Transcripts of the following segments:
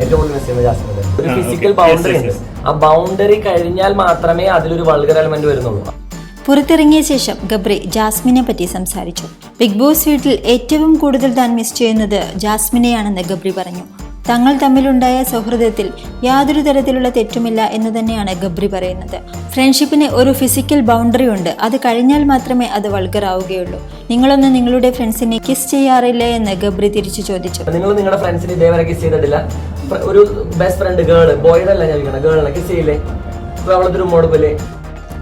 ഏറ്റവും കൂടുതൽ മിസ് ചെയ്യുന്നത് ജാസ്മിനെ. ഒരു ഫിസിക്കൽ ബൗണ്ടറി ഉണ്ട്, ആ ബൗണ്ടറി കഴിഞ്ഞാൽ മാത്രമേ അതിലൊരു വൾഗർ എലമെന്റ് വരുന്നുള്ളൂ. പുറത്തിറങ്ങിയ ശേഷം ഗബ്രി ജാസ്മിനെ പറ്റി സംസാരിച്ചു. ബിഗ് ബോസ് വീട്ടിൽ ഏറ്റവും കൂടുതൽ താൻ മിസ് ചെയ്യുന്നത് ജാസ്മിനെയാണെന്ന് ഗബ്രി പറഞ്ഞു. തങ്ങൾ തമ്മിലുണ്ടായ സൗഹൃദത്തിൽ യാതൊരു തരത്തിലുള്ള തെറ്റുമില്ല എന്ന് തന്നെയാണ് ഗബ്രി പറയുന്നത്. ഫ്രണ്ട്ഷിപ്പിന് ഒരു ഫിസിക്കൽ ബൗണ്ടറി ഉണ്ട്, അത് കഴിഞ്ഞാൽ മാത്രമേ അത് വൾഗർ ആവുകയുള്ളൂ. നിങ്ങളൊന്ന് നിങ്ങളുടെ ഫ്രണ്ട്സിനെ കിസ് ചെയ്യാറില്ലേ എന്ന് ഗബ്രി തിരിച്ചു ചോദിച്ചു. നിങ്ങൾ നിങ്ങളുടെ ഫ്രണ്ട്സിനെ ഇതേവരെ കിസ് ചെയ്തിട്ടില്ല? ഒരു ബെസ്റ്റ് ഫ്രണ്ട് ബോയുടെ അല്ല ഞാൻ ഗേളിനെ കിസ് ചെയ്യില്ലേ? അവളൊരു മോഡല്ലേ?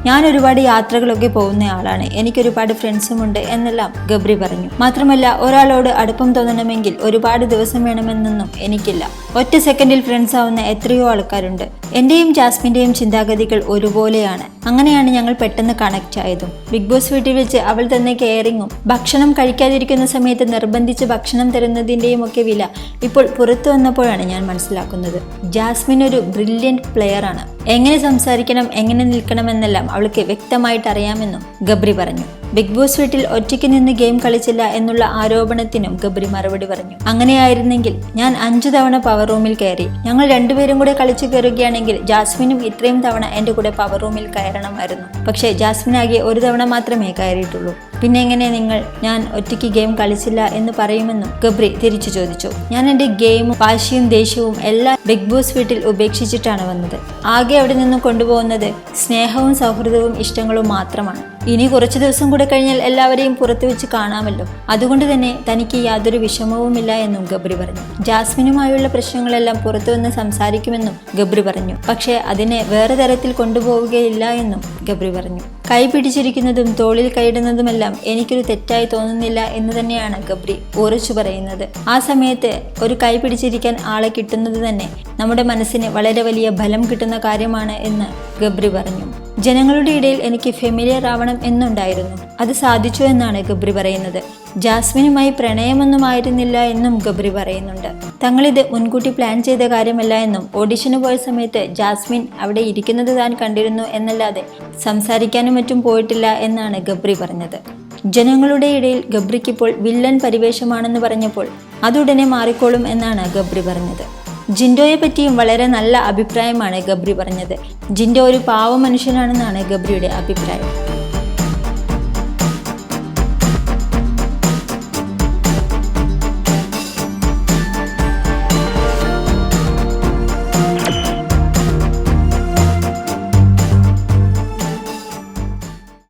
ഞാൻ ഒരുപാട് യാത്രകളൊക്കെ പോകുന്ന ആളാണ്, എനിക്കൊരുപാട് ഫ്രണ്ട്സുമുണ്ട് എന്നെല്ലാം ഗബ്രി പറഞ്ഞു. മാത്രമല്ല, ഒരാളോട് അടുപ്പം തോന്നണമെങ്കിൽ ഒരുപാട് ദിവസം വേണമെന്നൊന്നും എനിക്കില്ല. ഒറ്റ സെക്കൻഡിൽ ഫ്രണ്ട്സ് ആവുന്ന എത്രയോ ആൾക്കാരുണ്ട്. എന്റെയും ജാസ്മിന്റെയും ചിന്താഗതികൾ ഒരുപോലെയാണ്. അങ്ങനെയാണ് ഞങ്ങൾ പെട്ടെന്ന് കണക്ട് ആയതും. ബിഗ് ബോസ് വീട്ടിൽ വെച്ച് അവൾ തന്നെ കെയറിങ്ങും ഭക്ഷണം കഴിക്കാതിരിക്കുന്ന സമയത്ത് നിർബന്ധിച്ച് ഭക്ഷണം തരുന്നതിന്റെയും ഒക്കെ വില ഇപ്പോൾ പുറത്തു വന്നപ്പോഴാണ് ഞാൻ മനസ്സിലാക്കുന്നത്. ജാസ്മിൻ ഒരു ബ്രില്യൻറ്റ് പ്ലെയർ ആണ്. എങ്ങനെ സംസാരിക്കണം, എങ്ങനെ നിൽക്കണമെന്നെല്ലാം അവൾക്ക് വ്യക്തമായിട്ട് അറിയാമെന്നും ഗബ്രി പറഞ്ഞു. ബിഗ് ബോസ് വീട്ടിൽ ഒറ്റയ്ക്ക് നിന്ന് ഗെയിം കളിച്ചില്ല എന്നുള്ള ആരോപണത്തിനും ഗബ്രി മറുപടി പറഞ്ഞു. അങ്ങനെയായിരുന്നെങ്കിൽ ഞാൻ 5 തവണ പവർ റൂമിൽ കയറി. ഞങ്ങൾ രണ്ടുപേരും കൂടെ കളിച്ചു കയറുകയാണെങ്കിൽ ജാസ്മിനും ഇത്രയും തവണ എൻ്റെ കൂടെ പവർ റൂമിൽ കയറണമായിരുന്നു. പക്ഷേ ജാസ്മിൻ ആകെ 1 തവണ മാത്രമേ കയറിയിട്ടുള്ളൂ. പിന്നെ എങ്ങനെ നിങ്ങൾ ഞാൻ ഒറ്റയ്ക്ക് ഗെയിം കളിച്ചില്ല എന്ന് പറയുമെന്നും ഗബ്രി തിരിച്ചു ചോദിച്ചു. ഞാൻ എൻ്റെ ഗെയിമും വാശിയും ദേഷ്യവും എല്ലാം ബിഗ് ബോസ് വീട്ടിൽ ഉപേക്ഷിച്ചിട്ടാണ് വന്നത്. ആകെ അവിടെ നിന്ന് കൊണ്ടുപോകുന്നത് സ്നേഹവും സൗഹൃദവും ഇഷ്ടങ്ങളും മാത്രമാണ്. ഇനി കുറച്ചു ദിവസം കൂടെ കഴിഞ്ഞാൽ എല്ലാവരെയും പുറത്തു വെച്ച് കാണാമല്ലോ. അതുകൊണ്ട് തന്നെ തനിക്ക് യാതൊരു വിഷമവുമില്ല എന്നും ഗബ്രി പറഞ്ഞു. ജാസ്മിനുമായുള്ള പ്രശ്നങ്ങളെല്ലാം പുറത്തു വന്ന് സംസാരിക്കുമെന്നും ഗബ്രി പറഞ്ഞു. പക്ഷേ അതിനെ വേറെ തരത്തിൽ കൊണ്ടുപോവുകയില്ല എന്നും ഗബ്രി പറഞ്ഞു. കൈ പിടിച്ചിരിക്കുന്നതും തോളിൽ കൈയിടുന്നതുമെല്ലാം എനിക്കൊരു തെറ്റായി തോന്നുന്നില്ല എന്ന് തന്നെയാണ് ഗബ്രി ഉറച്ചു പറയുന്നത്. ആ സമയത്ത് ഒരു കൈ പിടിച്ചിരിക്കാൻ ആളെ കിട്ടുന്നത് തന്നെ നമ്മുടെ മനസ്സിന് വളരെ വലിയ ബലം കിട്ടുന്ന കാര്യമാണ് എന്ന് ഗബ്രി പറഞ്ഞു. ജനങ്ങളുടെ ഇടയിൽ എനിക്ക് ഫെമിലിയർ ആവണം എന്നുണ്ടായിരുന്നു, അത് സാധിച്ചു എന്നാണ് ഗബ്രി പറയുന്നത്. ജാസ്മിനുമായി പ്രണയമൊന്നും ആയിരുന്നില്ല എന്നും ഗബ്രി പറയുന്നുണ്ട്. തങ്ങളിത് മുൻകൂട്ടി പ്ലാൻ ചെയ്ത കാര്യമല്ല എന്നും ഓഡിഷന് പോയ സമയത്ത് ജാസ്മിൻ അവിടെ ഇരിക്കുന്നത് താൻ കണ്ടിരുന്നു എന്നല്ലാതെ സംസാരിക്കാനും മറ്റും പോയിട്ടില്ല എന്നാണ് ഗബ്രി പറഞ്ഞത്. ജനങ്ങളുടെ ഇടയിൽ ഗബ്രിക്കിപ്പോൾ വില്ലൻ പരിവേഷമാണെന്ന് പറഞ്ഞപ്പോൾ അതുടനെ മാറിക്കോളും എന്നാണ് ഗബ്രി പറഞ്ഞത്. ജിൻഡോയെ പറ്റിയും വളരെ നല്ല അഭിപ്രായമാണ് ഗബ്രി പറഞ്ഞത്. ജിൻഡോ ഒരു പാവ മനുഷ്യനാണെന്നാണ് ഗബ്രിയുടെ അഭിപ്രായം.